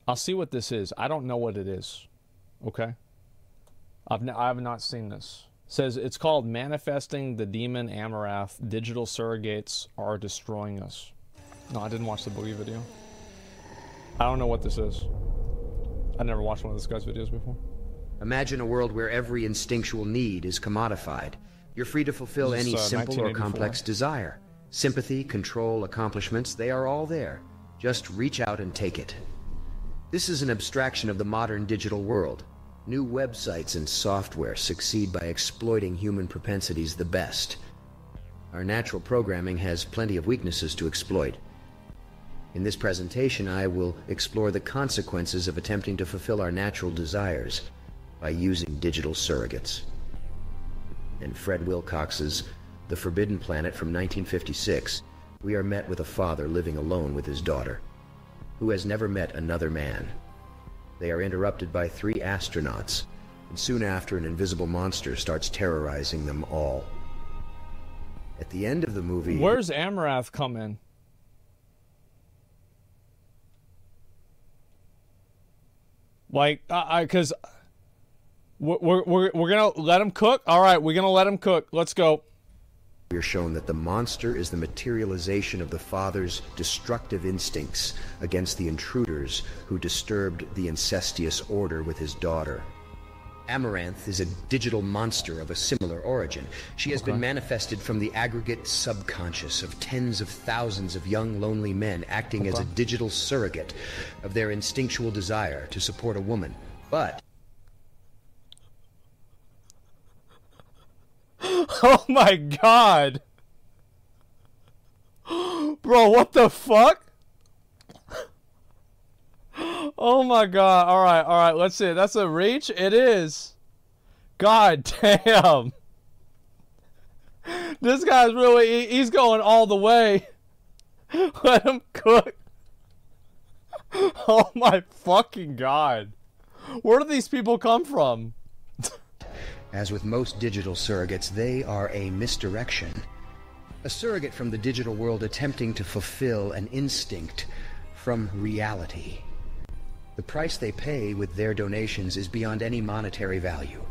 I'll see what this is. I don't know what it is. Okay? I have not seen this. It says it's called Manifesting the Demon Amarath. Digital surrogates are destroying us. No, I didn't watch the boogie video. I don't know what this is. I never watched one of this guy's videos before. Imagine a world where every instinctual need is commodified. You're free to fulfill any simple or complex desire. Sympathy, control, accomplishments, they are all there. Just reach out and take it. This is an abstraction of the modern digital world. New websites and software succeed by exploiting human propensities the best. Our natural programming has plenty of weaknesses to exploit. In this presentation, I will explore the consequences of attempting to fulfill our natural desires by using digital surrogates. In Fred Wilcox's The Forbidden Planet from 1956, we are met with a father living alone with his daughter, who has never met another man. They are interrupted by 3 astronauts, and soon after an invisible monster starts terrorizing them all. At the end of the movie... Where's Amarath come in? Like, because we're gonna let him cook. All right, we're gonna let him cook. Let's go. We are shown that the monster is the materialization of the father's destructive instincts against the intruders who disturbed the incestuous order with his daughter. Amaranth is a digital monster of a similar origin. She has been manifested from the aggregate subconscious of tens of thousands of young, lonely men acting as a digital surrogate of their instinctual desire to support a woman. But... Oh my god! Bro, what the fuck? Oh my god. Alright, let's see. That's a reach? It is. God damn. This guy's really, he's going all the way. Let him cook. Oh my fucking god. Where do these people come from? As with most digital surrogates, they are a misdirection. A surrogate from the digital world attempting to fulfill an instinct from reality. The price they pay with their donations is beyond any monetary value.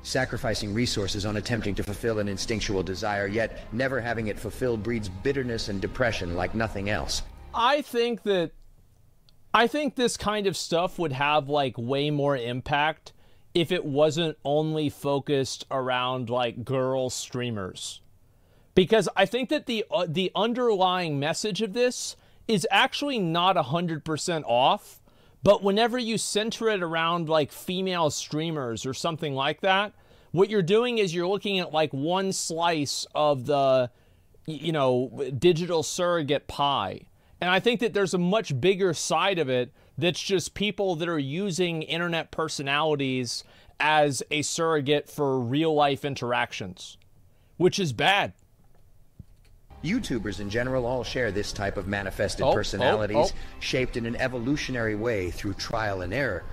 Sacrificing resources on attempting to fulfill an instinctual desire, yet never having it fulfilled, breeds bitterness and depression like nothing else. I think this kind of stuff would have like way more impact if it wasn't only focused around like girl streamers. Because I think that the underlying message of this is actually not 100% off, but whenever you center it around like female streamers or something like that, what you're doing is you're looking at like one slice of the, you know, digital surrogate pie. And I think that there's a much bigger side of it that's just people that are using internet personalities as a surrogate for real life interactions, which is bad. YouTubers in general all share this type of manifested personalities, shaped in an evolutionary way through trial and error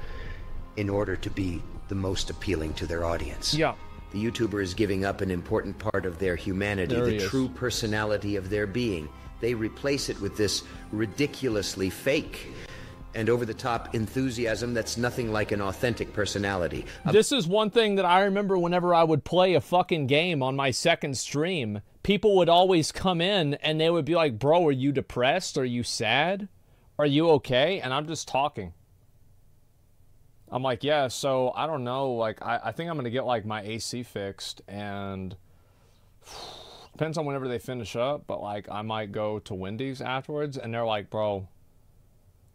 in order to be the most appealing to their audience. Yeah. The YouTuber is giving up an important part of their humanity, the true personality of their being. They replace it with this ridiculously fake and over-the-top enthusiasm that's nothing like an authentic personality. This is one thing that I remember whenever I would play a fucking game on my second stream. People would always come in and they would be like, bro, are you depressed? Are you sad? Are you okay? And I'm just talking. I'm like, yeah, so I don't know. Like, I think I'm going to get like my AC fixed, and depends on whenever they finish up, but like I might go to Wendy's afterwards. And they're like, bro,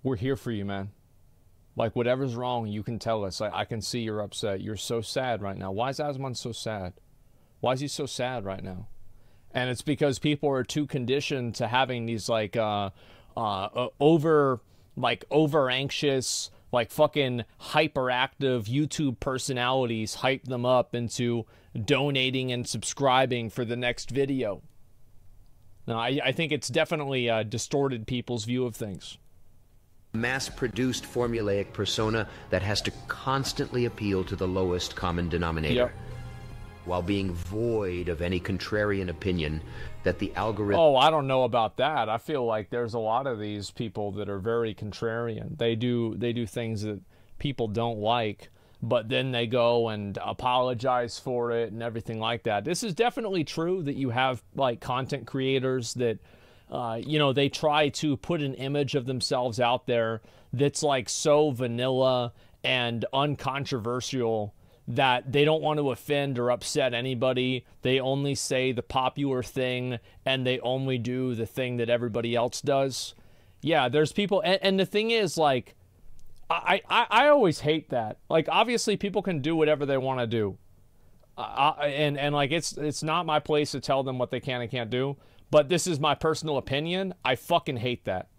we're here for you, man. Like, whatever's wrong, you can tell us. Like, I can see you're upset. You're so sad right now. Why is Asmon so sad? Why is he so sad right now? And it's because people are too conditioned to having these like over anxious, like fucking hyperactive YouTube personalities hype them up into donating and subscribing for the next video. Now, I think it's definitely distorted people's view of things. Mass-produced formulaic persona that has to constantly appeal to the lowest common denominator. Yep. while being void of any contrarian opinion that the algorithm... Oh, I don't know about that. I feel like there's a lot of these people that are very contrarian. They do things that people don't like, but then they go and apologize for it and everything like that. This is definitely true that you have like content creators that you know, they try to put an image of themselves out there that's like so vanilla and uncontroversial that they don't want to offend or upset anybody. They only say the popular thing and they only do the thing that everybody else does. Yeah, there's people, and the thing is, like, I always hate that. Like, obviously people can do whatever they want to do. And like, it's not my place to tell them what they can and can't do, but this is my personal opinion. I fucking hate that.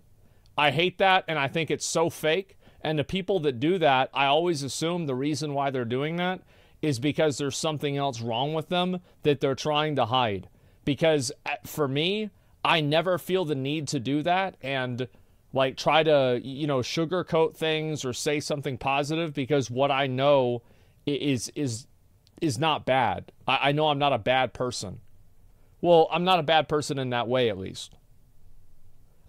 I hate that, and I think it's so fake. And the people that do that, I always assume the reason why they're doing that is because there's something else wrong with them that they're trying to hide. Because for me, I never feel the need to do that and like try to, you know, sugarcoat things or say something positive, because what I know is not bad. I know I'm not a bad person. Well, I'm not a bad person in that way, at least.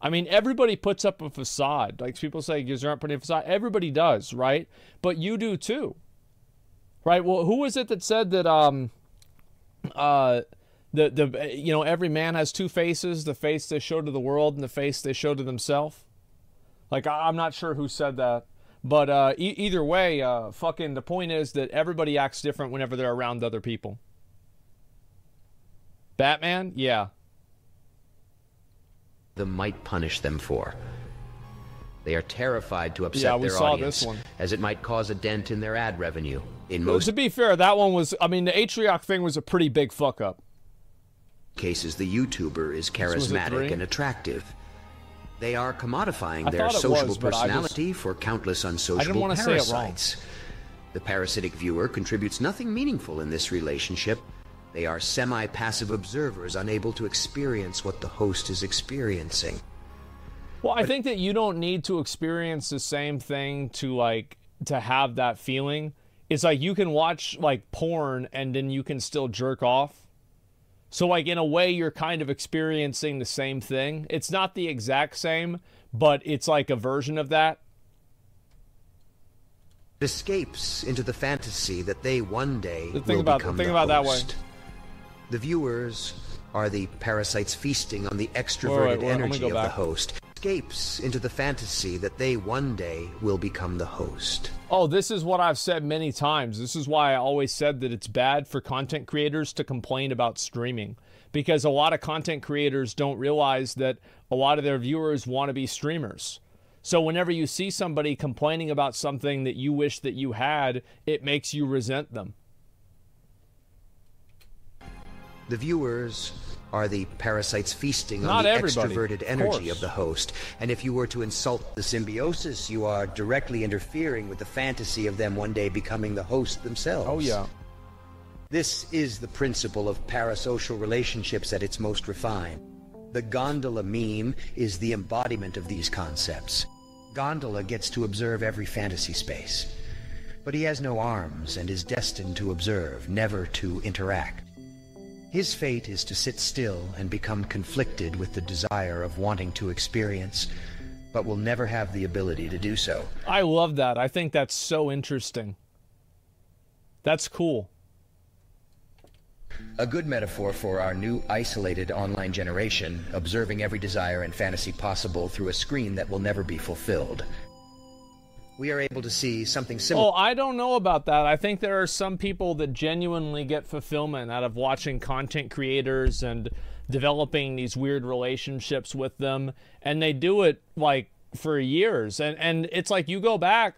I mean, everybody puts up a facade. Like people say, you aren't putting a facade. Everybody does, right? But you do too, right? Well, who was it that said that you know, every man has two faces: the face they show to the world and the face they show to themselves. Like, I'm not sure who said that, but either way, fucking the point is that everybody acts different whenever they're around other people. Batman, yeah. Might punish them for. They are terrified to upset their audience, as it might cause a dent in their ad revenue. In most to be fair, that one was, I mean, the Atrioc thing was a pretty big fuck up. Cases, the YouTuber is charismatic and attractive. They are commodifying their sociable personality for countless unsociable parasites. The parasitic viewer contributes nothing meaningful in this relationship. They are semi-passive observers, unable to experience what the host is experiencing. Well, I think that you don't need to experience the same thing to have that feeling. It's like you can watch like porn and then you can still jerk off. So like in a way you're kind of experiencing the same thing. It's not the exact same, but it's like a version of that. Escapes into the fantasy that they one day will become the host. That way. The viewers are the parasites feasting on the extroverted energy of the host. Escapes into the fantasy that they one day will become the host. Oh, this is what I've said many times. This is why I always said that it's bad for content creators to complain about streaming. Because a lot of content creators don't realize that a lot of their viewers want to be streamers. So whenever you see somebody complaining about something that you wish that you had, it makes you resent them. The viewers are the parasites feasting on the extroverted energy of the host. And if you were to insult the symbiosis, you are directly interfering with the fantasy of them one day becoming the host themselves. Oh, yeah. This is the principle of parasocial relationships at its most refined. The gondola meme is the embodiment of these concepts. Gondola gets to observe every fantasy space. But he has no arms and is destined to observe, never to interact. His fate is to sit still and become conflicted with the desire of wanting to experience, but will never have the ability to do so. I love that. I think that's so interesting. That's cool. A good metaphor for our new isolated online generation, observing every desire and fantasy possible through a screen that will never be fulfilled. We are able to see something similar. Oh, I don't know about that. I think there are some people that genuinely get fulfillment out of watching content creators and developing these weird relationships with them, and they do it like for years. And it's like you go back,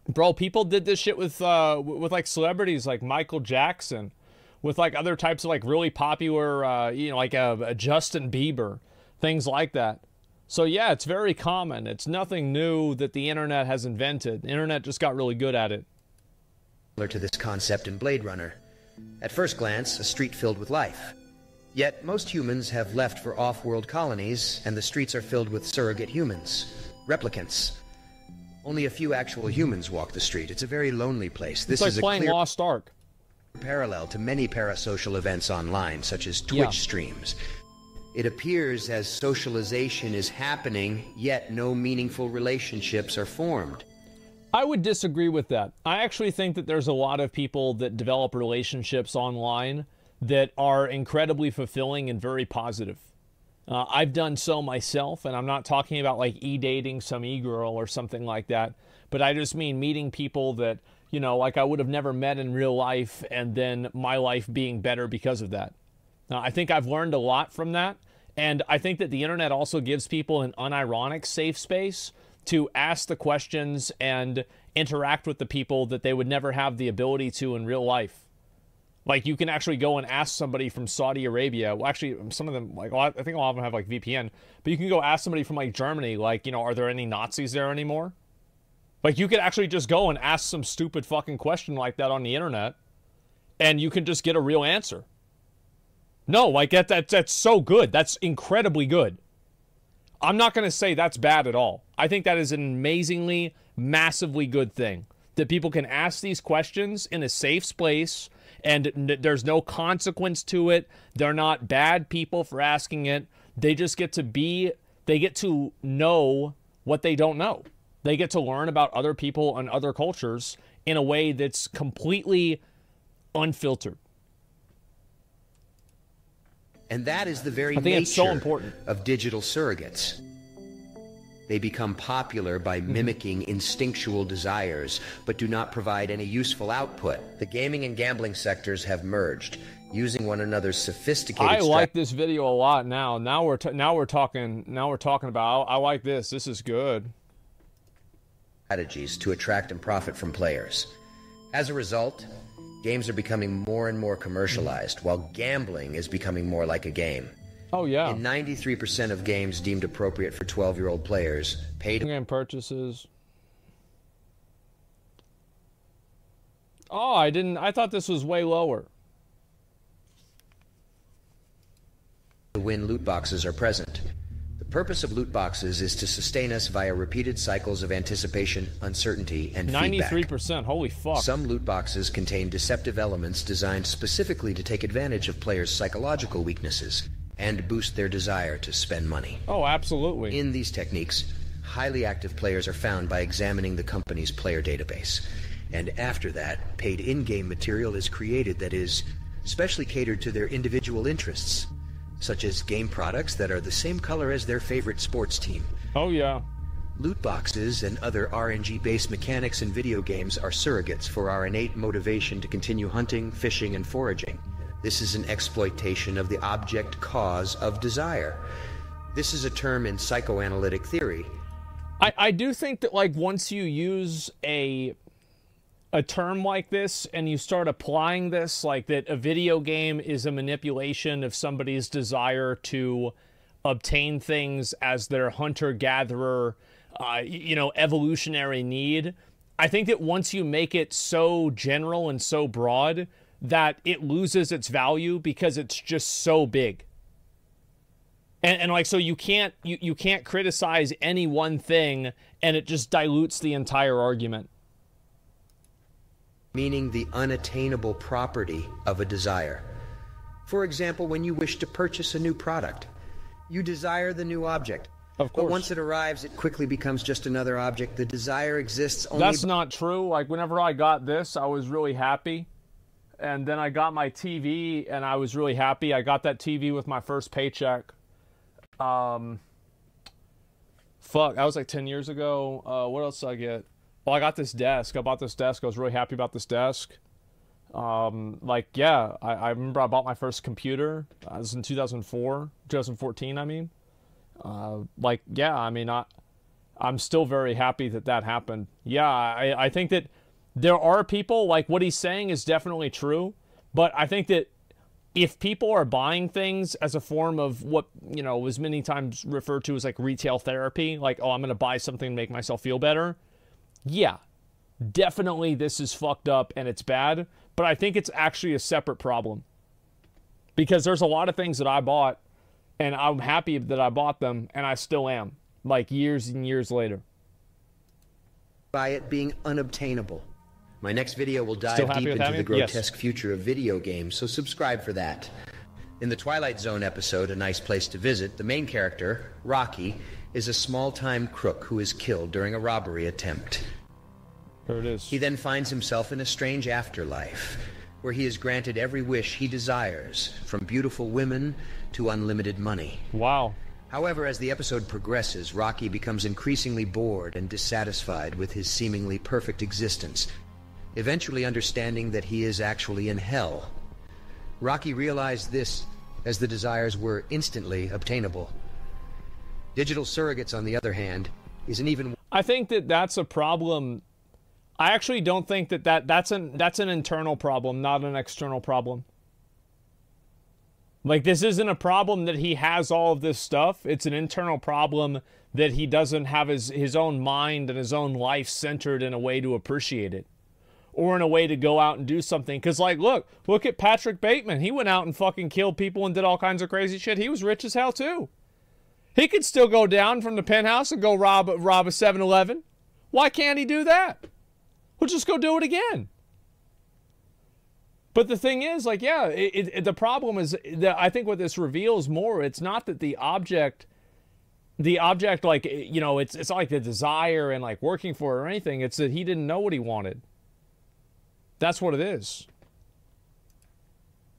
bro. People did this shit with like celebrities like Michael Jackson, with like other types of like really popular, you know, like a Justin Bieber, things like that. So yeah, it's very common. It's nothing new that the internet has invented. The internet just got really good at it. Similar to this concept in Blade Runner. At first glance, a street filled with life. Yet most humans have left for off-world colonies, and the streets are filled with surrogate humans, replicants. Only a few actual humans walk the street. It's a very lonely place. This is like a playing Lost Ark. Parallel to many parasocial events online, such as Twitch streams. It appears as socialization is happening, yet no meaningful relationships are formed. I would disagree with that. I actually think that there's a lot of people that develop relationships online that are incredibly fulfilling and very positive. I've done so myself, and I'm not talking about like e-dating some e-girl or something like that, but I just mean meeting people that, you know, like I would have never met in real life, and then my life being better because of that. I think I've learned a lot from that, and I think that the internet also gives people an unironic safe space to ask the questions and interact with the people that they would never have the ability to in real life. Like, you can actually go and ask somebody from Saudi Arabia. Well, actually, some of them, like, I think a lot of them have, like, VPN. But you can go ask somebody from, like, Germany, like, you know, are there any Nazis there anymore? Like, you could actually just go and ask some stupid fucking question like that on the internet, and you can just get a real answer. No, like, that's so good. That's incredibly good. I'm not going to say that's bad at all. I think that is an amazingly, massively good thing. That people can ask these questions in a safe place, and there's no consequence to it. They're not bad people for asking it. They just get to they get to know what they don't know. They get to learn about other people and other cultures in a way that's completely unfiltered. And that is the very nature of digital surrogates. They become popular by mimicking instinctual desires, but do not provide any useful output. The gaming and gambling sectors have merged, using one another's sophisticated. I like this video a lot now. Now we're talking about. I like this. This is good. Strategies to attract and profit from players. As a result, games are becoming more and more commercialized, while gambling is becoming more like a game. Oh, yeah. In 93% of games deemed appropriate for 12-year-old players, paid game purchases. Oh, I thought this was way lower. to win loot boxes are present. The purpose of loot boxes is to sustain us via repeated cycles of anticipation, uncertainty, and 93%, holy fuck. Some loot boxes contain deceptive elements designed specifically to take advantage of players' psychological weaknesses and boost their desire to spend money. Oh, absolutely. In these techniques, highly active players are found by examining the company's player database. And after that, paid in-game material is created that is specially catered to their individual interests, such as game products that are the same color as their favorite sports team. Oh, yeah. Loot boxes and other RNG-based mechanics in video games are surrogates for our innate motivation to continue hunting, fishing, and foraging. This is an exploitation of the object cause of desire. This is a term in psychoanalytic theory. I do think that, like, once you use a term like this and you start applying this, like that a video game is a manipulation of somebody's desire to obtain things as their hunter-gatherer, evolutionary need, I think that once you make it so general and so broad that it loses its value because it's just so big. And like, so you can't criticize any one thing and it just dilutes the entire argument. Meaning the unattainable property of a desire. For example, when you wish to purchase a new product, you desire the new object. Of course. But once it arrives, it quickly becomes just another object. The desire exists only... That's not true. Like, whenever I got this, I was really happy. And then I got my TV, and I was really happy. I got that TV with my first paycheck. Fuck, that was like 10 years ago. What else did I get? Well, I got this desk. I bought this desk. I was really happy about this desk. I remember I bought my first computer. It was in 2014, I mean. I'm still very happy that happened. Yeah, I think that there are people, like, what he's saying is definitely true, but I think that if people are buying things as a form of what, was many times referred to as, like, retail therapy, like, oh, I'm going to buy something to make myself feel better, yeah, definitely this is fucked up and it's bad, but I think it's actually a separate problem. Because there's a lot of things that I bought, and I'm happy that I bought them, and I still am, like, years and years later. By it being unobtainable. My next video will dive deep into the grotesque future of video games, so subscribe for that. In the Twilight Zone episode, A Nice Place to Visit, the main character, Rocky, is a small-time crook who is killed during a robbery attempt. There it is. He then finds himself in a strange afterlife, where he is granted every wish he desires, from beautiful women to unlimited money. Wow. However, as the episode progresses, Rocky becomes increasingly bored and dissatisfied with his seemingly perfect existence, eventually understanding that he is actually in hell. Rocky realized this as the desires were instantly obtainable. Digital Surrogates, on the other hand, is an even... I think that that's a problem. I actually don't think that's an internal problem, not an external problem. Like, this isn't a problem that he has all of this stuff. It's an internal problem that he doesn't have his own mind and his own life centered in a way to appreciate it. Or in a way to go out and do something. Because, like, look at Patrick Bateman. He went out and fucking killed people and did all kinds of crazy shit. He was rich as hell, too. He could still go down from the penthouse and go rob a 7-Eleven. Why can't he do that? We'll just go do it again. But the thing is, like, yeah, the problem is that I think what this reveals more, it's not that the object, like, you know, it's not like the desire and, like, working for it or anything. It's that he didn't know what he wanted. That's what it is.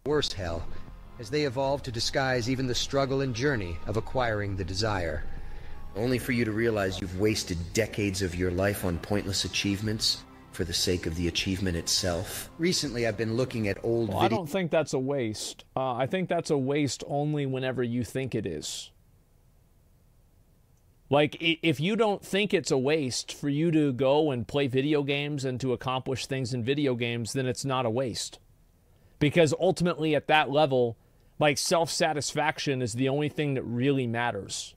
Worse hell, as they evolve to disguise even the struggle and journey of acquiring the desire. Only for you to realize you've wasted decades of your life on pointless achievements for the sake of the achievement itself. Recently, I've been looking at old I don't think that's a waste. I think that's a waste only whenever you think it is. Like, if you don't think it's a waste for you to go and play video games and to accomplish things in video games, then it's not a waste. Because ultimately, at that level, like, self-satisfaction is the only thing that really matters.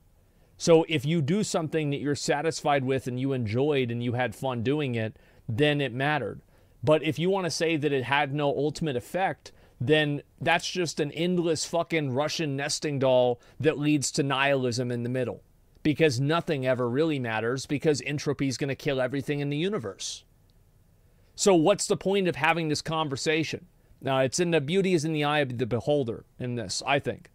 So if you do something that you're satisfied with and you enjoyed and you had fun doing it, then it mattered. But if you want to say that it had no ultimate effect, then that's just an endless fucking Russian nesting doll that leads to nihilism in the middle. Because nothing ever really matters, because entropy is going to kill everything in the universe. So what's the point of having this conversation? Now, the beauty is in the eye of the beholder in this, I think.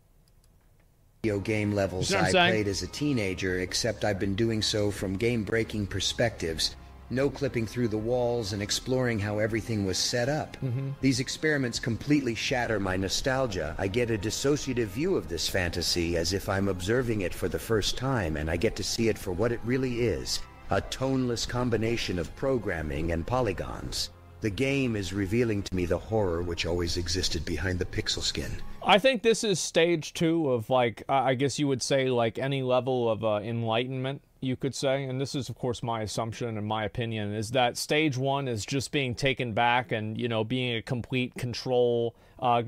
Video game levels I played as a teenager, except I've been doing so from game-breaking perspectives. No clipping through the walls and exploring how everything was set up. These experiments completely shatter my nostalgia. I get a dissociative view of this fantasy as if I'm observing it for the first time, and I get to see it for what it really is, a toneless combination of programming and polygons. The game is revealing to me the horror which always existed behind the pixel skin. I think this is stage 2 of, like, I guess you would say, like, any level of enlightenment, you could say. And this is, of course, my assumption and my opinion, is that stage 1 is just being taken back and, you know, being a complete control,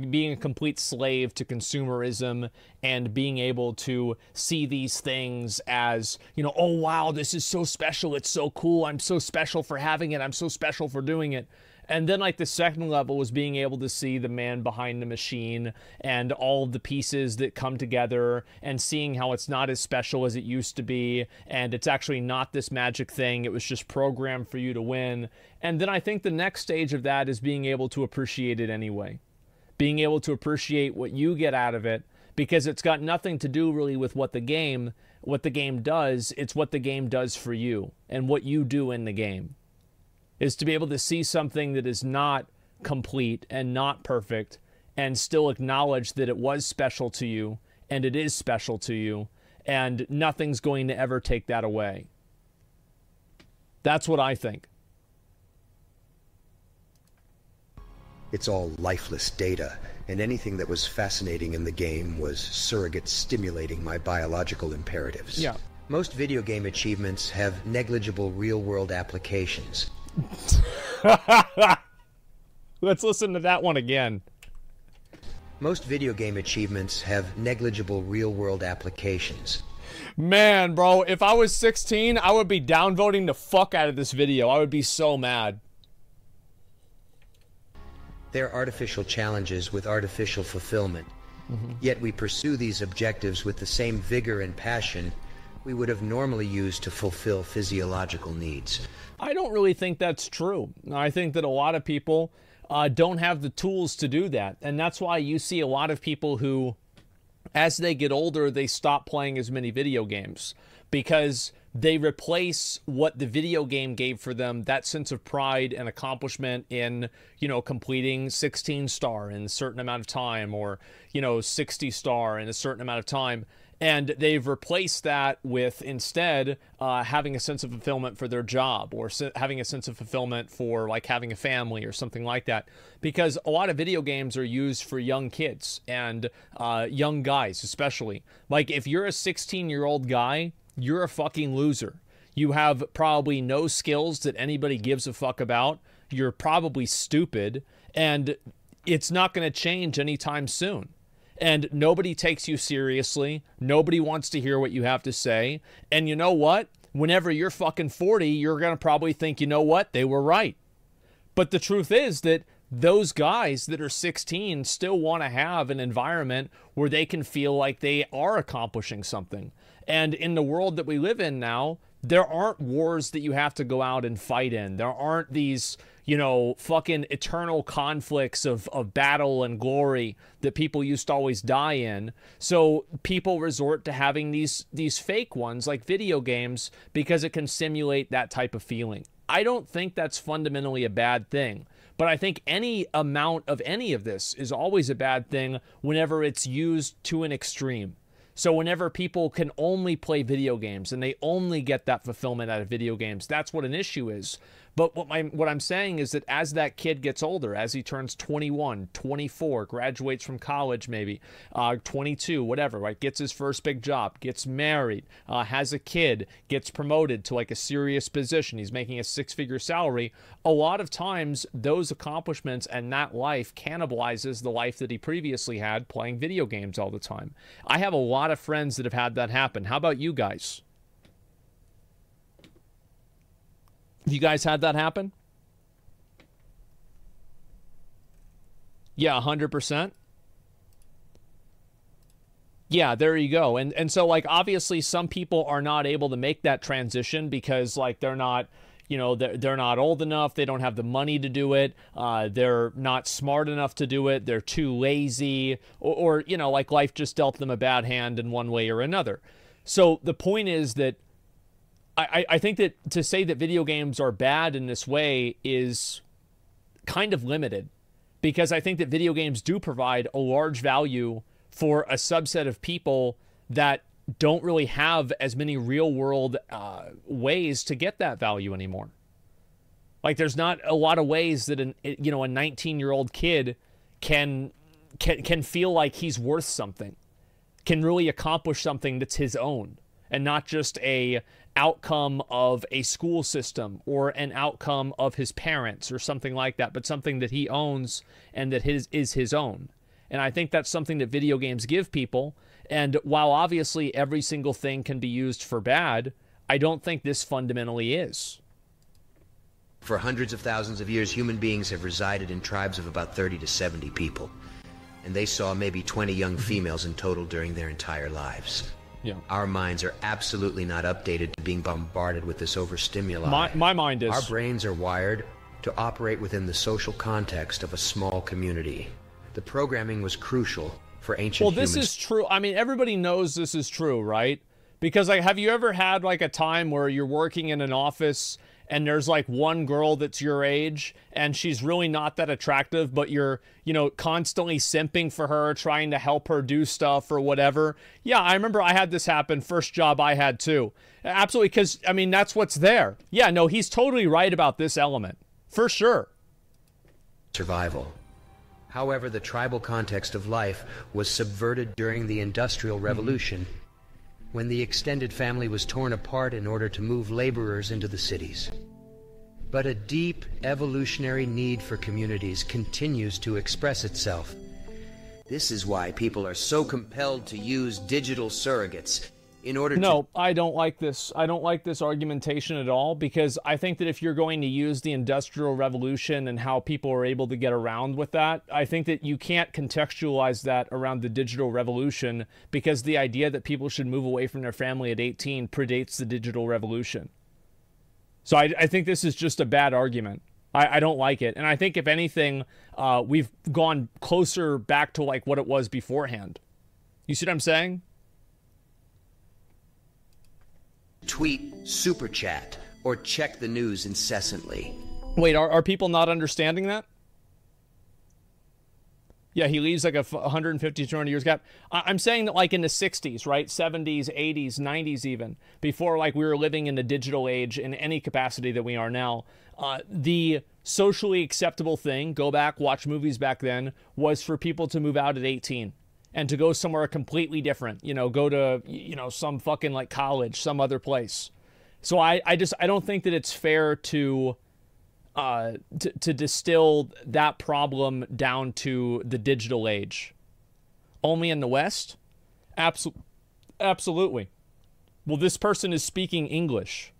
being a complete slave to consumerism and being able to see these things as, you know, oh, wow, this is so special. It's so cool. I'm so special for having it. I'm so special for doing it. And then, like, the second level was being able to see the man behind the machine and all of the pieces that come together and seeing how it's not as special as it used to be and it's actually not this magic thing. It was just programmed for you to win. And then I think the next stage of that is being able to appreciate it anyway. Being able to appreciate what you get out of it, because it's got nothing to do really with what the game does. It's what the game does for you and what you do in the game. Is to be able to see something that is not complete and not perfect and still acknowledge that it was special to you and it is special to you and nothing's going to ever take that away. That's what I think. It's all lifeless data, and anything that was fascinating in the game was surrogates stimulating my biological imperatives. Yeah. Most video game achievements have negligible real-world applications. Let's listen to that one again. Most video game achievements have negligible real-world applications. Man, bro, if I was 16, I would be downvoting the fuck out of this video. I would be so mad. They're artificial challenges with artificial fulfillment. Yet we pursue these objectives with the same vigor and passion we would have normally used to fulfill physiological needs. I don't really think that's true. I think that a lot of people don't have the tools to do that. And that's why you see a lot of people who, as they get older, they stop playing as many video games because they replace what the video game gave for them, that sense of pride and accomplishment in, you know, completing 16 star in a certain amount of time, or, you know, 60 star in a certain amount of time. And they've replaced that with instead having a sense of fulfillment for their job, or having a sense of fulfillment for like having a family or something like that. Because a lot of video games are used for young kids and young guys especially. Like if you're a 16-year-old guy, you're a fucking loser. You have probably no skills that anybody gives a fuck about. You're probably stupid, and it's not going to change anytime soon. And nobody takes you seriously. Nobody wants to hear what you have to say. And you know what? Whenever you're fucking 40, you're going to probably think, you know what? They were right. But the truth is that those guys that are 16 still want to have an environment where they can feel like they are accomplishing something. And in the world that we live in now, there aren't wars that you have to go out and fight in. There aren't these, you know, fucking eternal conflicts of battle and glory that people used to always die in. So people resort to having these fake ones like video games because it can simulate that type of feeling. I don't think that's fundamentally a bad thing. But I think any amount of any of this is always a bad thing whenever it's used to an extreme. So whenever people can only play video games and they only get that fulfillment out of video games, that's what an issue is. But what I'm saying is that as that kid gets older, as he turns 21, 24, graduates from college maybe, 22, whatever, right, gets his first big job, gets married, has a kid, gets promoted to like a serious position, he's making a 6-figure salary, a lot of times those accomplishments and that life cannibalizes the life that he previously had playing video games all the time. I have a lot of friends that have had that happen. How about you guys? You guys had that happen? Yeah, 100%. Yeah, there you go. And so like obviously some people are not able to make that transition because like they're not, you know, they're not old enough, they don't have the money to do it, they're not smart enough to do it, they're too lazy, or you know, like life just dealt them a bad hand in one way or another. So the point is that I think that to say that video games are bad in this way is kind of limited, because I think that video games do provide a large value for a subset of people that don't really have as many real world ways to get that value anymore. Like there's not a lot of ways that a 19-year-old kid can feel like he's worth something, can really accomplish something that's his own, and not just a outcome of a school system or an outcome of his parents or something like that, but something that he owns and that is his own. And I think that's something that video games give people. And while obviously every single thing can be used for bad, I don't think this fundamentally is. For hundreds of thousands of years, human beings have resided in tribes of about 30 to 70 people. And they saw maybe 20 young females in total during their entire lives. Yeah. Our minds are absolutely not updated to being bombarded with this overstimuli. My mind is. Our brains are wired to operate within the social context of a small community. The programming was crucial for ancient humans. Well, this is true. I mean, everybody knows this is true, right? Because like, have you ever had like a time where you're working in an office and there's like one girl that's your age and she's really not that attractive, but you're, you know, constantly simping for her, trying to help her do stuff or whatever? Yeah, I remember I had this happen, first job I had too. Absolutely, because, I mean, that's what's there. Yeah, no, he's totally right about this element, for sure. Survival. However, the tribal context of life was subverted during the Industrial Revolution, when the extended family was torn apart in order to move laborers into the cities. But a deep evolutionary need for communities continues to express itself. This is why people are so compelled to use digital surrogates. In order No, I don't like this. I don't like this argumentation at all, because I think that if you're going to use the Industrial Revolution and how people are able to get around with that, I think that you can't contextualize that around the digital revolution, because the idea that people should move away from their family at 18 predates the digital revolution. So I think this is just a bad argument. I don't like it. And I think, if anything, we've gone closer back to like what it was beforehand. You see what I'm saying? tweet, super chat, or check the news incessantly. Wait, are people not understanding that? Yeah, he leaves like a 150, 200 years gap. I'm saying that like in the 60s, right? 70s, 80s, 90s even, before like we were living in the digital age in any capacity that we are now, the socially acceptable thing, go back, watch movies back then, was for people to move out at 18 and to go somewhere completely different, you know, go to, you know, some fucking like college, some other place. So I don't think that it's fair to distill that problem down to the digital age. Only in the West? Absolutely. Well, this person is speaking English.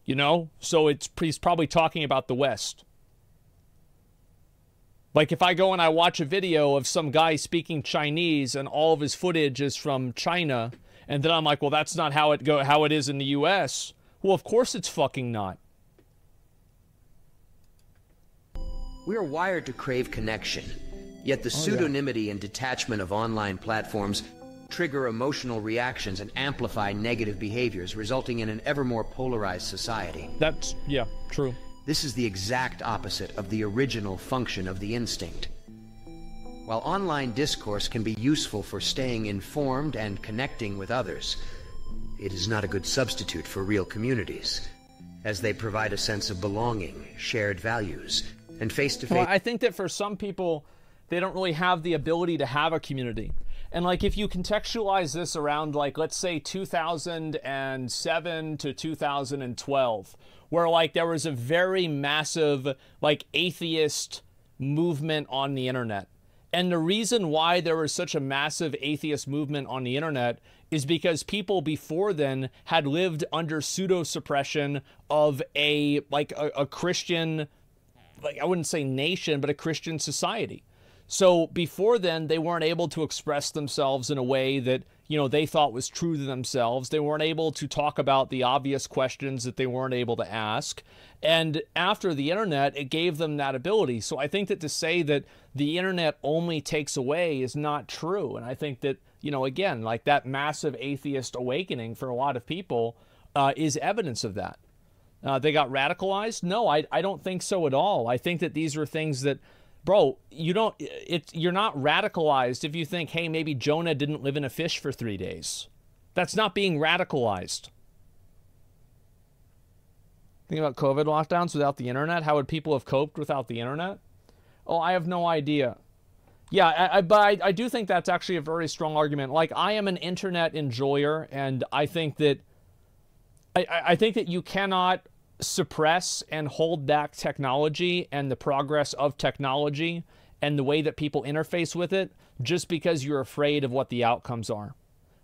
You know? So he's probably talking about the West. Like if I go and I watch a video of some guy speaking Chinese and all of his footage is from China, and then I'm like, well, that's not how it is in the US. Well, of course it's fucking not. We are wired to crave connection, yet the pseudonymity and detachment of online platforms trigger emotional reactions and amplify negative behaviors, resulting in an ever more polarized society. That's, yeah, true. This is the exact opposite of the original function of the instinct. While online discourse can be useful for staying informed and connecting with others, it is not a good substitute for real communities, as they provide a sense of belonging, shared values, and face-to-face... Well, I think that for some people, they don't really have the ability to have a community. And like if you contextualize this around like, let's say 2007 to 2012, where like there was a very massive like atheist movement on the internet. And the reason why there was such a massive atheist movement on the internet is because people before then had lived under pseudo-suppression of a Christian, like I wouldn't say nation, but a Christian society. So before then, they weren't able to express themselves in a way that, you know, they thought was true to themselves. They weren't able to talk about the obvious questions that they weren't able to ask. And after the internet, it gave them that ability. So I think that to say that the internet only takes away is not true. And I think that, you know, again, like that massive atheist awakening for a lot of people is evidence of that. They got radicalized? No, I don't think so at all. I think that these are things that, bro, you're not radicalized if you think, hey, maybe Jonah didn't live in a fish for 3 days. That's not being radicalized. Think about COVID lockdowns without the internet. How would people have coped without the internet? Oh, I have no idea. Yeah, but I do think that's actually a very strong argument. Like, I am an internet enjoyer, and I think that you cannot suppress and hold back technology and the progress of technology and the way that people interface with it just because you're afraid of what the outcomes are.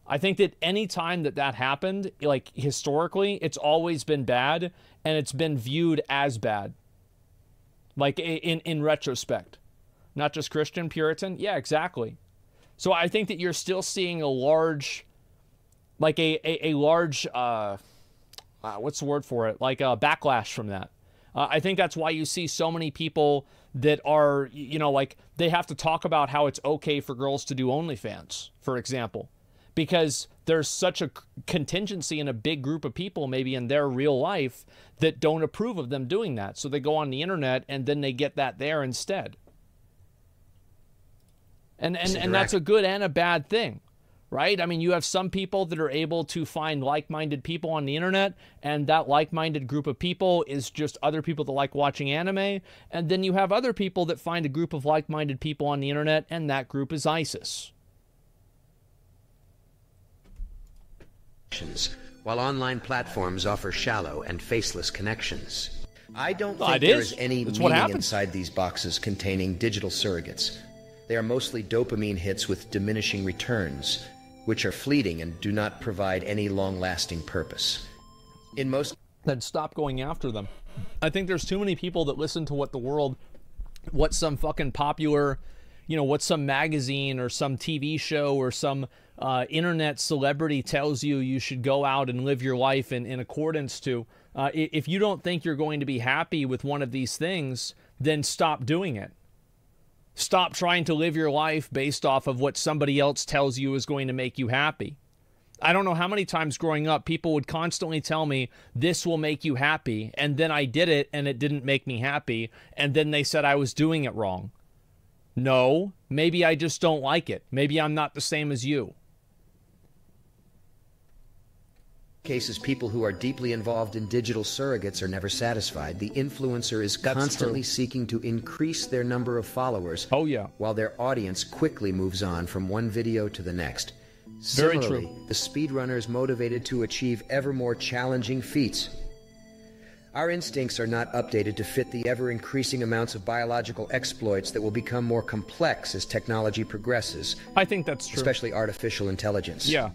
I think that any time that happened, like historically, it's always been bad, and it's been viewed as bad. Like in retrospect. Not just Christian, Puritan? Yeah, exactly. So I think that you're still seeing a large, like a large, what's the word for it? Like a backlash from that. I think that's why you see so many people that are, you know, like they have to talk about how it's okay for girls to do OnlyFans, for example, because there's such a contingency in a big group of people, maybe in their real life, that don't approve of them doing that. So they go on the internet and then they get that there instead. And that's a good and a bad thing. Right? I mean, you have some people that are able to find like-minded people on the internet, and that like-minded group of people is just other people that like watching anime, and then you have other people that find a group of like-minded people on the internet, and that group is ISIS. While online platforms offer shallow and faceless connections. I don't think there is any meaning inside these boxes containing digital surrogates. They are mostly dopamine hits with diminishing returns, which are fleeting and do not provide any long-lasting purpose. In most... Then stop going after them. I think there's too many people that listen to what some fucking popular, what some magazine or some TV show or some internet celebrity tells you should go out and live your life in accordance to. If you don't think you're going to be happy with one of these things, then stop doing it. Stop trying to live your life based off of what somebody else tells you is going to make you happy. I don't know how many times growing up people would constantly tell me, this will make you happy, and then I did it and it didn't make me happy, and then they said I was doing it wrong. No, maybe I just don't like it. Maybe I'm not the same as you. Cases, people who are deeply involved in digital surrogates are never satisfied. The influencer is constantly seeking to increase their number of followers. Oh, yeah. While their audience quickly moves on from one video to the next. Very Similarly, true. the speedrunner is motivated to achieve ever more challenging feats. Our instincts are not updated to fit the ever-increasing amounts of biological exploits that will become more complex as technology progresses. I think that's true. Especially artificial intelligence. Yeah.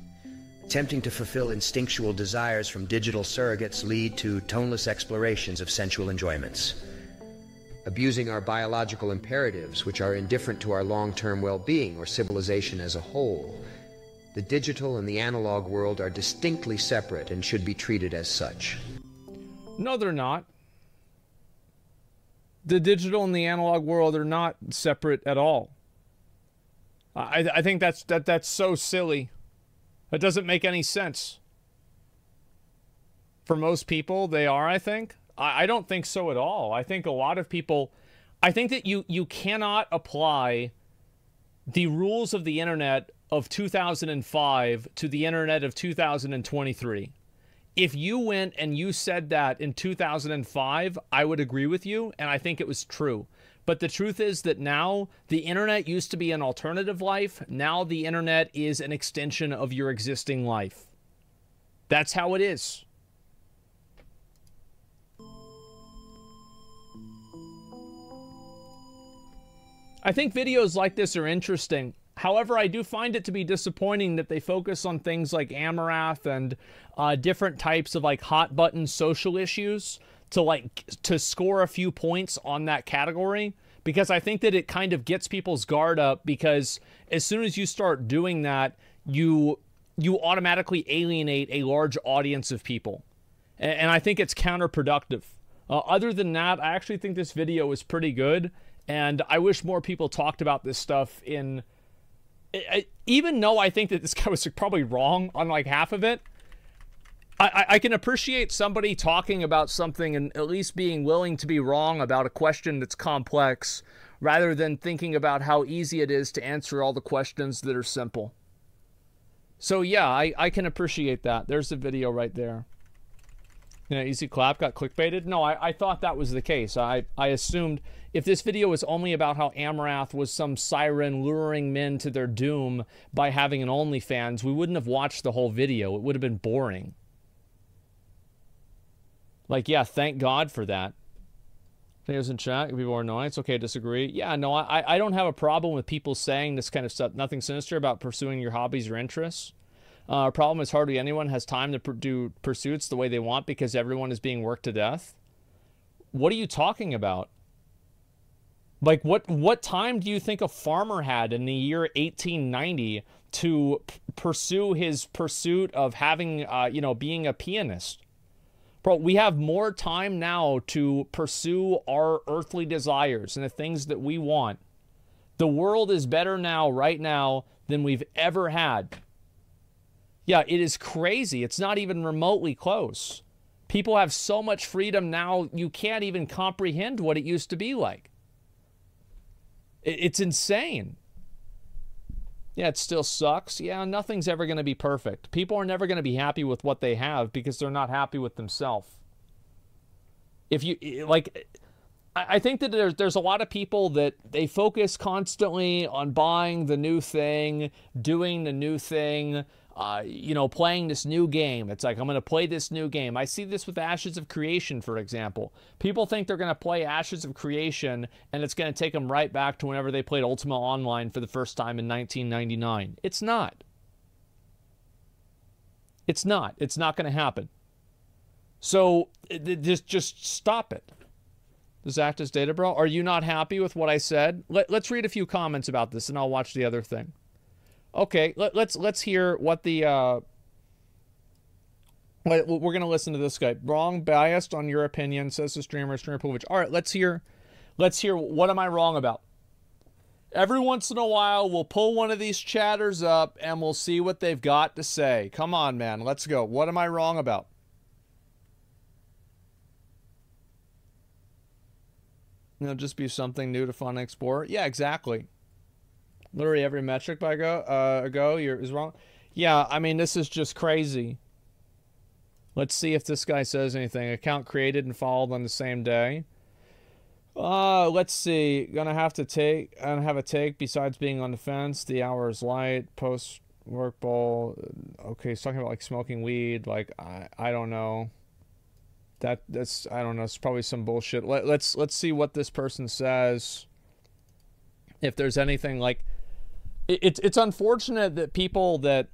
Attempting to fulfill instinctual desires from digital surrogates lead to toneless explorations of sensual enjoyments. Abusing our biological imperatives, which are indifferent to our long-term well-being or civilization as a whole. The digital and the analog world are distinctly separate and should be treated as such. No, they're not. The digital and the analog world are not separate at all. I think that's so silly. That doesn't make any sense. For most people, they are, I think. I don't think so at all. I think a lot of people... I think that you cannot apply the rules of the internet of 2005 to the internet of 2023. If you went and you said that in 2005, I would agree with you, and I think it was true. But the truth is that now the internet used to be an alternative life. Now the internet is an extension of your existing life. That's how it is. I think videos like this are interesting. However, I do find it to be disappointing that they focus on things like Amarath and different types of hot button social issues to score a few points on that category, because I think that it kind of gets people's guard up, because as soon as you start doing that, you automatically alienate a large audience of people. And I think it's counterproductive. Other than that, I actually think this video is pretty good, and I wish more people talked about this stuff even though I think that this guy was probably wrong on half of it. I can appreciate somebody talking about something and at least being willing to be wrong about a question that's complex, rather than thinking about how easy it is to answer all the questions that are simple. So yeah, I can appreciate that. There's the video right there. Easy clap got clickbaited? No, I thought that was the case. I assumed if this video was only about how Amarath was some siren luring men to their doom by having an OnlyFans, we wouldn't have watched the whole video. It would have been boring. Yeah, thank God for that. Videos in chat, people are annoying. It's okay to disagree. Yeah, no, I don't have a problem with people saying this kind of stuff. Nothing sinister about pursuing your hobbies or interests. Problem is hardly anyone has time to do pursuits the way they want because everyone is being worked to death. What are you talking about? What time do you think a farmer had in the year 1890 to pursue his pursuit of having, being a pianist? Bro, we have more time now to pursue our earthly desires and the things that we want. The world is better now, right now, than we've ever had. Yeah, it is crazy. It's not even remotely close. People have so much freedom now, you can't even comprehend what it used to be like. It's insane. Yeah, it still sucks. Yeah, nothing's ever going to be perfect. People are never going to be happy with what they have because they're not happy with themselves. If you, I think that there's a lot of people that they focus constantly on buying the new thing, doing the new thing, playing this new game. It's I'm going to play this new game. I see this with Ashes of Creation, for example. People think they're going to play Ashes of Creation, and it's going to take them right back to whenever they played Ultima Online for the first time in 1999. It's not. It's not. It's not going to happen. So just stop it. Does act as data, bro? Are you not happy with what I said? Let's read a few comments about this, and I'll watch the other thing. Okay, let's hear what the we're gonna listen to this guy. Wrong, biased on your opinion, says the streamer Povich. All right, let's hear what am I wrong about. Every once in a while, we'll pull one of these chatters up and we'll see what they've got to say. Come on, man, let's go. What am I wrong about? Just be something new to fun and explore. Yeah, exactly. Literally every metric ago is wrong. Yeah, I mean, this is just crazy. Let's see if this guy says anything. Account created and followed on the same day. Let's see. Gonna have a take besides being on the fence. The hour is light. Post work bowl. Okay, he's talking about like smoking weed. Like I don't know. That's I don't know. It's probably some bullshit. Let's see what this person says. If there's anything like, it's unfortunate that people that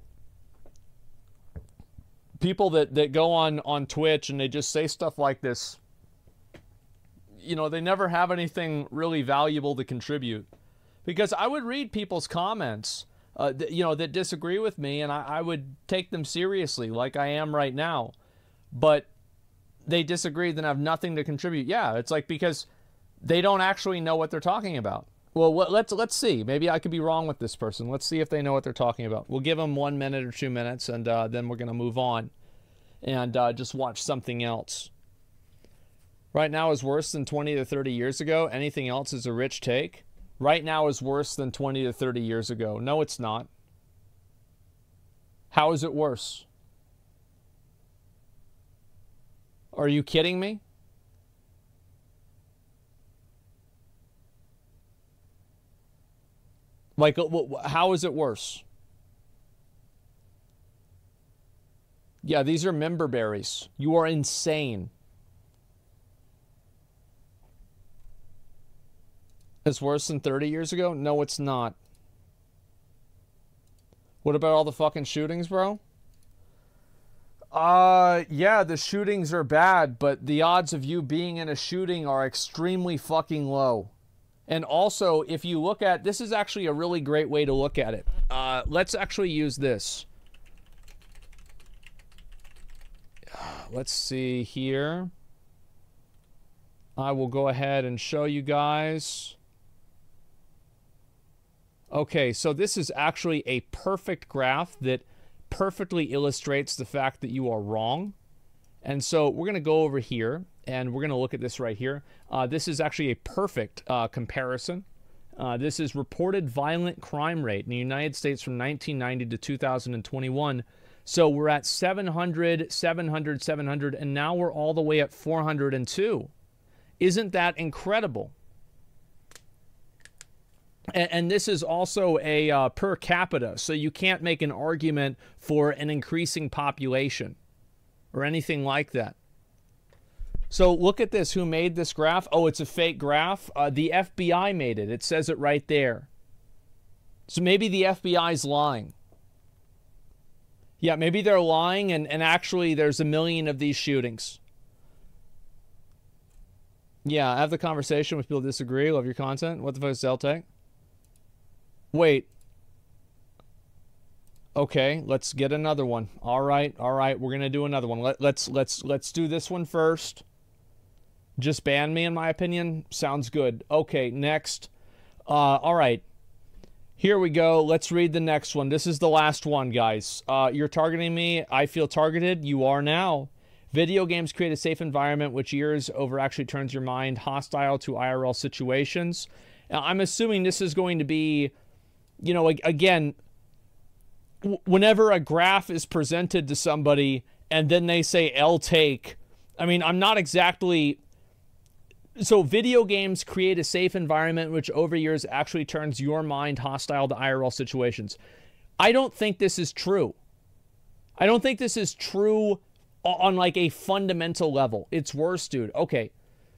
go on Twitch and they just say stuff like this. They never have anything really valuable to contribute. Because I would read people's comments, that disagree with me, and I would take them seriously, like I am right now. But they disagree, then have nothing to contribute. Yeah, it's like because they don't actually know what they're talking about. Well, let's see. Maybe I could be wrong with this person. Let's see if they know what they're talking about. We'll give them 1 minute or 2 minutes, and then we're going to move on and just watch something else. Right now is worse than 20 to 30 years ago. Anything else is a rich take. Right now is worse than 20 to 30 years ago. No, it's not. How is it worse? Are you kidding me? Like, how is it worse? Yeah, these are member berries. You are insane. It's worse than 30 years ago? No, it's not. What about all the fucking shootings, bro? Yeah, the shootings are bad, but the odds of you being in a shooting are extremely fucking low. And also, if you look at, this is actually a really great way to look at it. Let's actually use this. Let's see here. I will go ahead and show you guys. Okay, so this is actually a perfect graph that perfectly illustrates the fact that you are wrong. And so we're going to go over here, and we're going to look at this right here. This is actually a perfect comparison. This is reported violent crime rate in the United States from 1990 to 2021. So we're at 700, 700, 700, and now we're all the way at 402. Isn't that incredible? And this is also a per capita, so you can't make an argument for an increasing population or anything like that. So look at this. Who made this graph? Oh, it's a fake graph. The FBI made it. It says it right there. So maybe the FBI's lying. Yeah, maybe they're lying, and actually there's 1 million of these shootings. Yeah, have the conversation with people who disagree. Love your content. What the fuck is Deltec? Wait. Okay, let's get another one. All right, we're gonna do another one. Let's do this one first. Just ban me, in my opinion. Sounds good. Okay, next. All right. Here we go. Let's read the next one. This is the last one, guys. You're targeting me. I feel targeted. You are now. Video games create a safe environment which years over actually turns your mind hostile to IRL situations. Now, I'm assuming this is going to be, again, whenever a graph is presented to somebody and then they say L take, I mean, I'm not exactly... So video games create a safe environment which over years actually turns your mind hostile to IRL situations. I don't think this is true. I don't think this is true on like a fundamental level. It's worse, dude. Okay,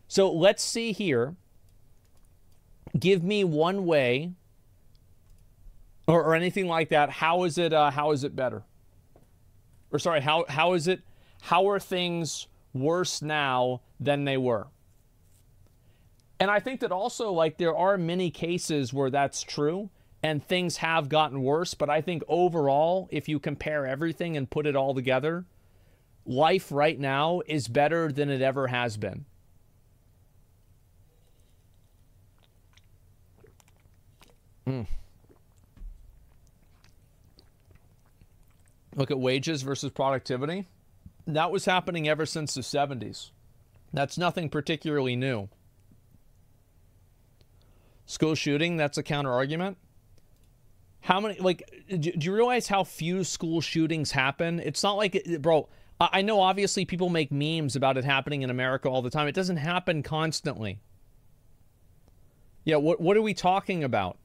so let's see here. Give me one way or anything like that. How is it better? Or sorry, how are things worse now than they were? And I think that also, like, there are many cases where that's true and things have gotten worse, but I think overall, if you compare everything and put it all together, life right now is better than it ever has been. Look at wages versus productivity. That was happening ever since the 70s. That's nothing particularly new. School shooting, that's a counter argument. How many, like, do you realize how few school shootings happen? It's not like, bro, I know obviously people make memes about it happening in America all the time. It doesn't happen constantly. Yeah, what are we talking about?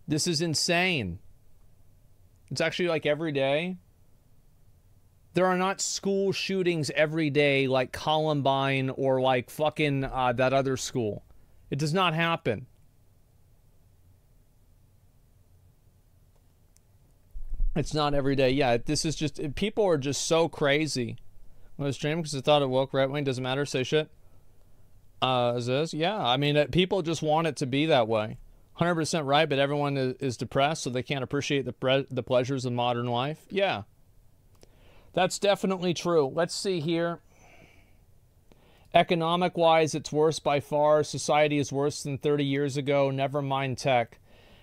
This is insane. It's actually like every day. There are not school shootings every day like Columbine or like fucking that other school. It does not happen. It's not every day. Yeah, this is just, people are just so crazy. I was streaming because I thought it woke right wing. Doesn't matter. Say shit. Is this? Yeah, I mean, people just want it to be that way. 100% right, but everyone is depressed, so they can't appreciate the pleasures of modern life. Yeah. That's definitely true. Let's see here. Economic-wise, it's worse by far. Society is worse than 30 years ago. Never mind tech.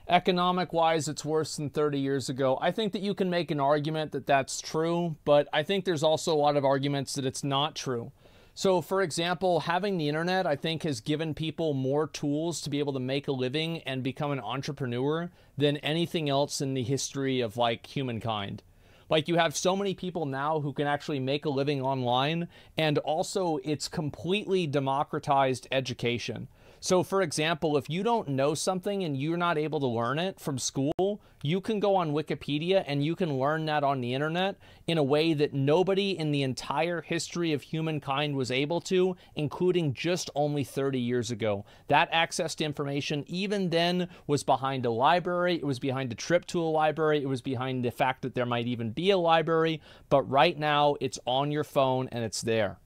Economic-wise, it's worse than 30 years ago. I think that you can make an argument that that's true, but I think there's also a lot of arguments that it's not true. So, for example, having the internet, I think, has given people more tools to be able to make a living and become an entrepreneur than anything else in the history of, like, humankind. Like, you have so many people now who can actually make a living online, and also it's completely democratized education. So, for example, if you don't know something and you're not able to learn it from school, you can go on Wikipedia and you can learn that on the internet in a way that nobody in the entire history of humankind was able to, including just only 30 years ago. That access to information, even then, was behind a library. It was behind a trip to a library. It was behind the fact that there might even be a library. But right now, it's on your phone and it's there.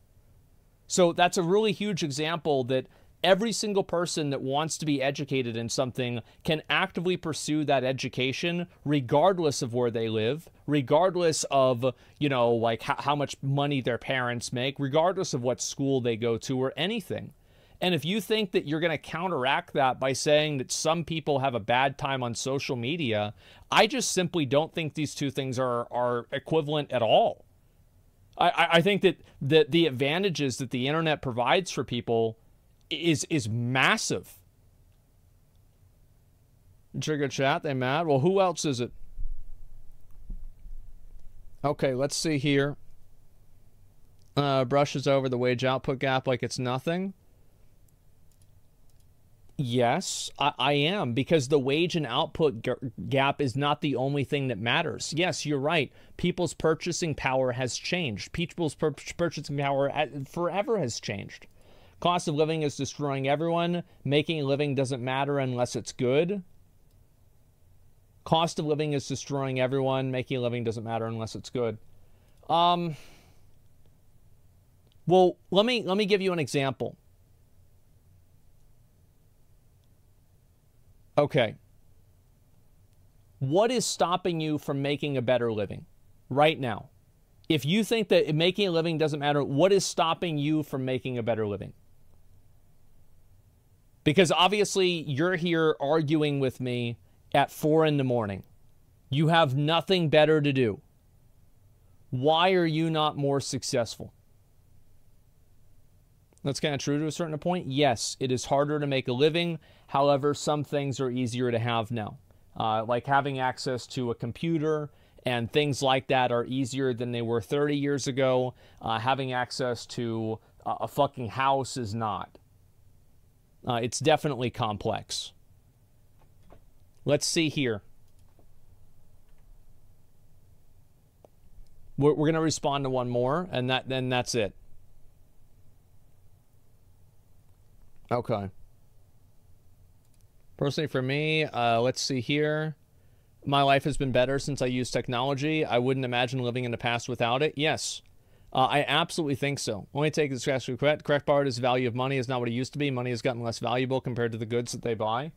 So that's a really huge example that every single person that wants to be educated in something can actively pursue that education regardless of where they live, regardless of, you know, like how much money their parents make, regardless of what school they go to or anything. And if you think that you're going to counteract that by saying that some people have a bad time on social media, I just simply don't think these two things are equivalent at all. I think that the advantages that the internet provides for people is massive. Trigger chat, they mad? Well, who else is it? Okay, let's see here. Brushes over the wage output gap like it's nothing. Yes, I am, because the wage and output gap is not the only thing that matters. Yes, you're right. People's purchasing power has changed. People's purchasing power forever has changed. Cost of living is destroying everyone. Making a living doesn't matter unless it's good. Cost of living is destroying everyone. Making a living doesn't matter unless it's good. Well, let me give you an example. Okay. What is stopping you from making a better living right now? If you think that making a living doesn't matter, what is stopping you from making a better living? Because obviously you're here arguing with me at 4 in the morning. You have nothing better to do. Why are you not more successful? That's kind of true to a certain point. Yes, it is harder to make a living. However, some things are easier to have now. Like having access to a computer and things like that are easier than they were 30 years ago. Having access to a fucking house is not. It's definitely complex. Let's see here. We're going to respond to one more, and then that's it. Okay. Personally, for me, let's see here. My life has been better since I used technology. I wouldn't imagine living in the past without it. Yes. I absolutely think so. Only take this correct part is value of money is not what it used to be. Money has gotten less valuable compared to the goods that they buy.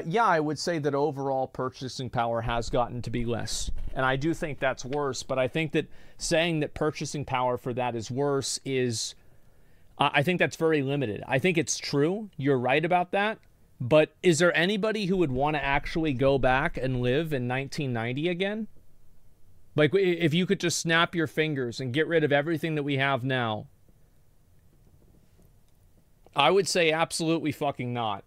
Yeah, I would say that overall purchasing power has gotten to be less. And I do think that's worse, but I think that saying that purchasing power for that is worse is, I think that's very limited. I think it's true. You're right about that. But is there anybody who would want to actually go back and live in 1990 again? Like, if you could just snap your fingers and get rid of everything that we have now, I would say absolutely fucking not.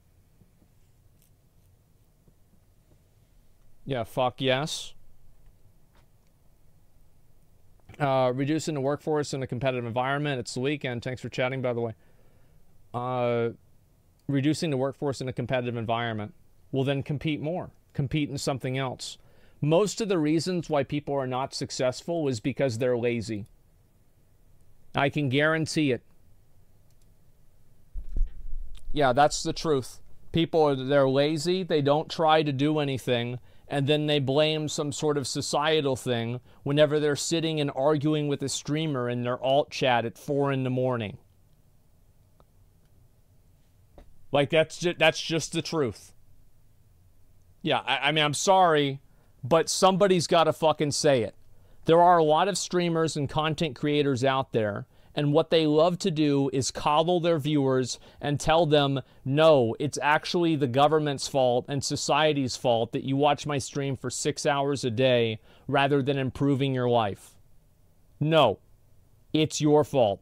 Yeah, fuck yes. Reducing the workforce in a competitive environment. It's the weekend. Thanks for chatting, by the way. Reducing the workforce in a competitive environment. Well, then compete more. Compete in something else. Most of the reasons why people are not successful is because they're lazy. I can guarantee it. Yeah, that's the truth. They're lazy. They don't try to do anything. And then they blame some sort of societal thing whenever they're sitting and arguing with a streamer in their alt chat at 4 in the morning. Like, that's just the truth. Yeah, I mean, I'm sorry, but somebody's got to fucking say it. There are a lot of streamers and content creators out there, and what they love to do is coddle their viewers and tell them, no, it's actually the government's fault and society's fault that you watch my stream for 6 hours a day rather than improving your life. No, it's your fault.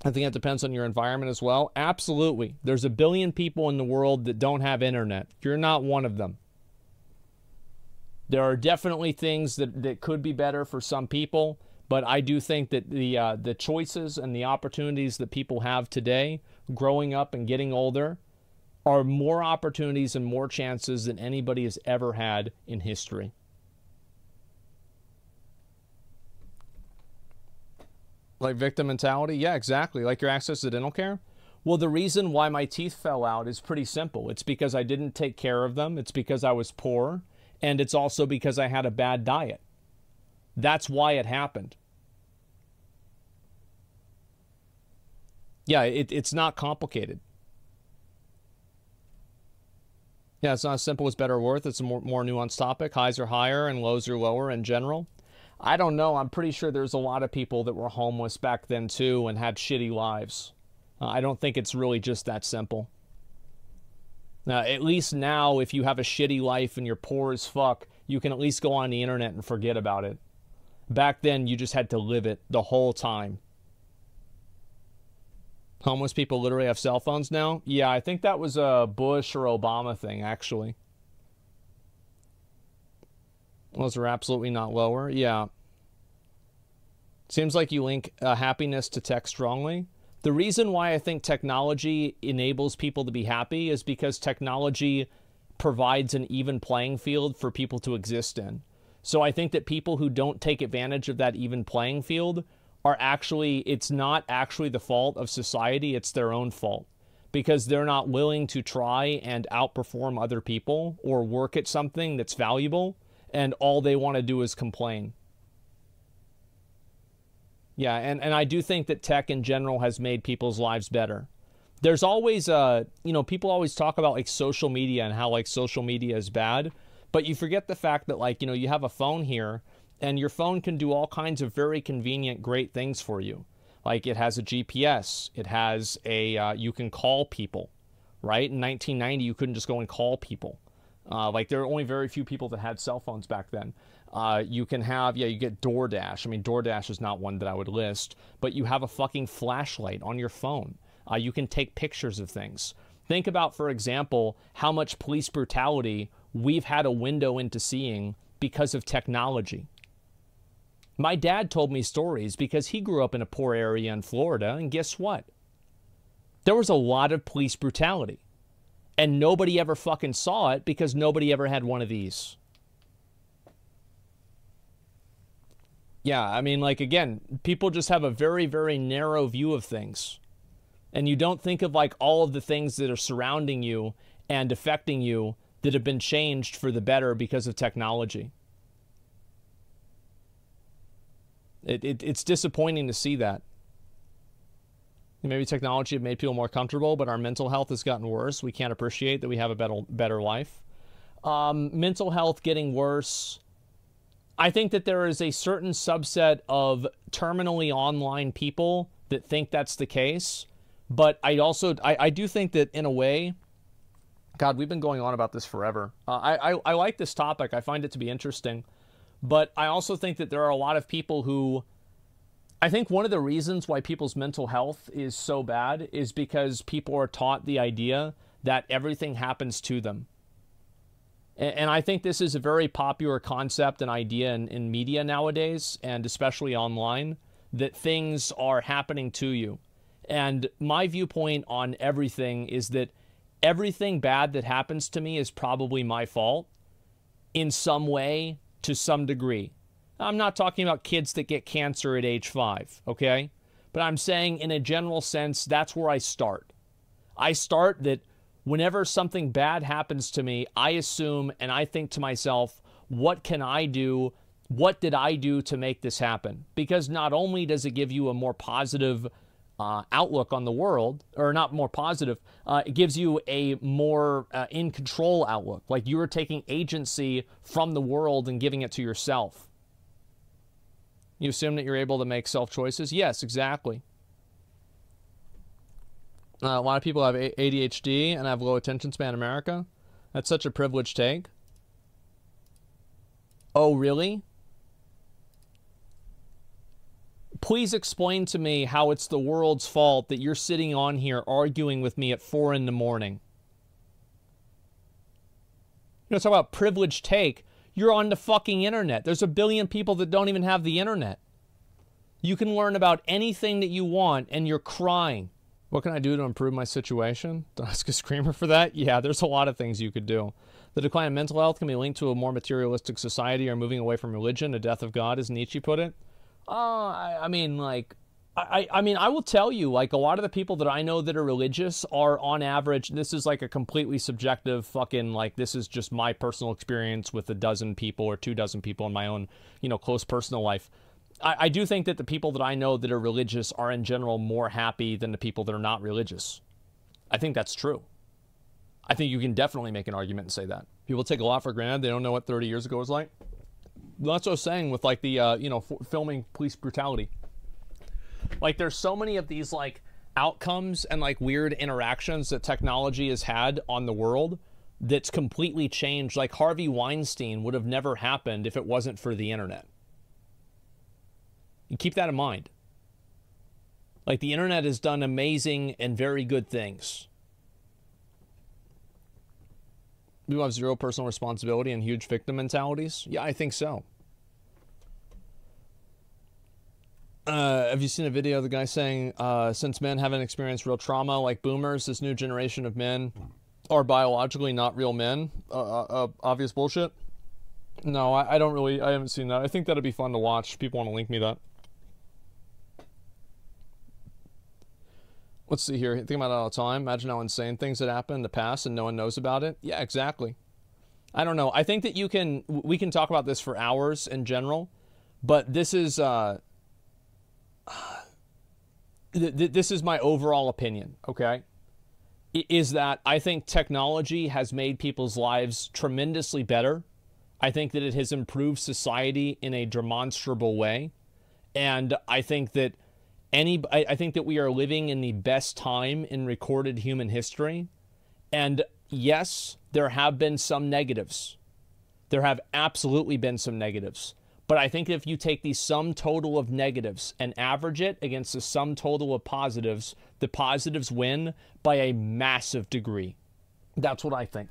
I think that depends on your environment as well. Absolutely. There's a billion people in the world that don't have internet. You're not one of them. There are definitely things that could be better for some people, but I do think that the choices and the opportunities that people have today, growing up and getting older, are more opportunities and more chances than anybody has ever had in history. Like victim mentality? Yeah, exactly. Like your access to dental care? Well, the reason why my teeth fell out is pretty simple. It's because I didn't take care of them. It's because I was poor. And it's also because I had a bad diet. That's why it happened. Yeah, it's not complicated. Yeah, it's not as simple as better or worse. It's a more nuanced topic. Highs are higher and lows are lower in general. I don't know. I'm pretty sure there's a lot of people that were homeless back then too and had shitty lives. I don't think it's really just that simple. At least now, if you have a shitty life and you're poor as fuck, you can at least go on the internet and forget about it. Back then, you just had to live it the whole time. Homeless people literally have cell phones now? Yeah, I think that was a Bush or Obama thing, actually. Those are absolutely not lower. Yeah. Seems like you link happiness to tech strongly. The reason why I think technology enables people to be happy is because technology provides an even playing field for people to exist in. So I think that people who don't take advantage of that even playing field are actually, it's not actually the fault of society, it's their own fault. Because they're not willing to try and outperform other people or work at something that's valuable, and all they want to do is complain. Yeah, and I do think that tech in general has made people's lives better. There's always, people always talk about like social media and how like social media is bad, but you forget the fact that like, you have a phone here and your phone can do all kinds of very convenient, great things for you. Like it has a GPS, it has you can call people, right? In 1990, you couldn't just go and call people. Like there are only very few people that had cell phones back then. You can have, you get DoorDash. I mean, DoorDash is not one that I would list, but you have a fucking flashlight on your phone. You can take pictures of things. Think about, for example, how much police brutality we've had a window into seeing because of technology. My dad told me stories because he grew up in a poor area in Florida, and guess what? There was a lot of police brutality. And nobody ever fucking saw it because nobody ever had one of these. Yeah, I mean, like, again, people just have a very, very narrow view of things. And you don't think of, like, all of the things that are surrounding you and affecting you that have been changed for the better because of technology. It's disappointing to see that. Maybe technology have made people more comfortable, but our mental health has gotten worse. We can't appreciate that we have a better life. Mental health getting worse. I think that there is a certain subset of terminally online people that think that's the case. But I do think that in a way, God, we've been going on about this forever. I like this topic. I find it to be interesting. But I also think that there are a lot of people who, I think one of the reasons why people's mental health is so bad is because people are taught the idea that everything happens to them. And I think this is a very popular concept and idea in media nowadays, and especially online, that things are happening to you. And my viewpoint on everything is that everything bad that happens to me is probably my fault in some way, to some degree. I'm not talking about kids that get cancer at age 5, okay? But I'm saying in a general sense, that's where I start. I start that whenever something bad happens to me, I assume and I think to myself, what can I do? What did I do to make this happen? Because not only does it give you a more positive outlook on the world, or not more positive, it gives you a more in control outlook. Like you are taking agency from the world and giving it to yourself. You assume that you're able to make self choices? Yes, exactly. A lot of people have ADHD and have low attention span in America. That's such a privileged take. Oh, really? Please explain to me how it's the world's fault that you're sitting on here arguing with me at 4 in the morning. You know, talk about privileged take. You're on the fucking internet. There's a billion people that don't even have the internet. You can learn about anything that you want and you're crying. What can I do to improve my situation? Don't ask a screamer for that? Yeah, there's a lot of things you could do. The decline in mental health can be linked to a more materialistic society or moving away from religion, the death of God, as Nietzsche put it. I mean, I will tell you, like, a lot of the people that I know that are religious are, on average, this is like a completely subjective fucking, like, this is just my personal experience with a dozen people or 24 people in my own, you know, close personal life. I do think that the people that I know that are religious are, in general, more happy than the people that are not religious. I think that's true. I think you can definitely make an argument and say that. People take a lot for granted. They don't know what 30 years ago was like. That's what I was saying with, like, the, you know, filming police brutality. Like, there's so many of these, like, outcomes and, like, weird interactions that technology has had on the world that's completely changed. Like, Harvey Weinstein would have never happened if it wasn't for the internet. You keep that in mind. Like, the internet has done amazing and very good things. Do you have zero personal responsibility and huge victim mentalities? Yeah, I think so. Have you seen a video of the guy saying, since men haven't experienced real trauma like boomers, this new generation of men are biologically not real men? Obvious bullshit? No, I haven't seen that. I think that'd be fun to watch. People want to link me that. Let's see here. Think about it all the time. Imagine how insane things that happened in the past and no one knows about it. Yeah, exactly. I don't know. I think that we can talk about this for hours in general, but this is this is my overall opinion, okay? Is that I think technology has made people's lives tremendously better. I think that it has improved society in a demonstrable way. And I think that I think that we are living in the best time in recorded human history. And yes, there have been some negatives. There have absolutely been some negatives. But I think if you take the sum total of negatives and average it against the sum total of positives, the positives win by a massive degree. That's what I think.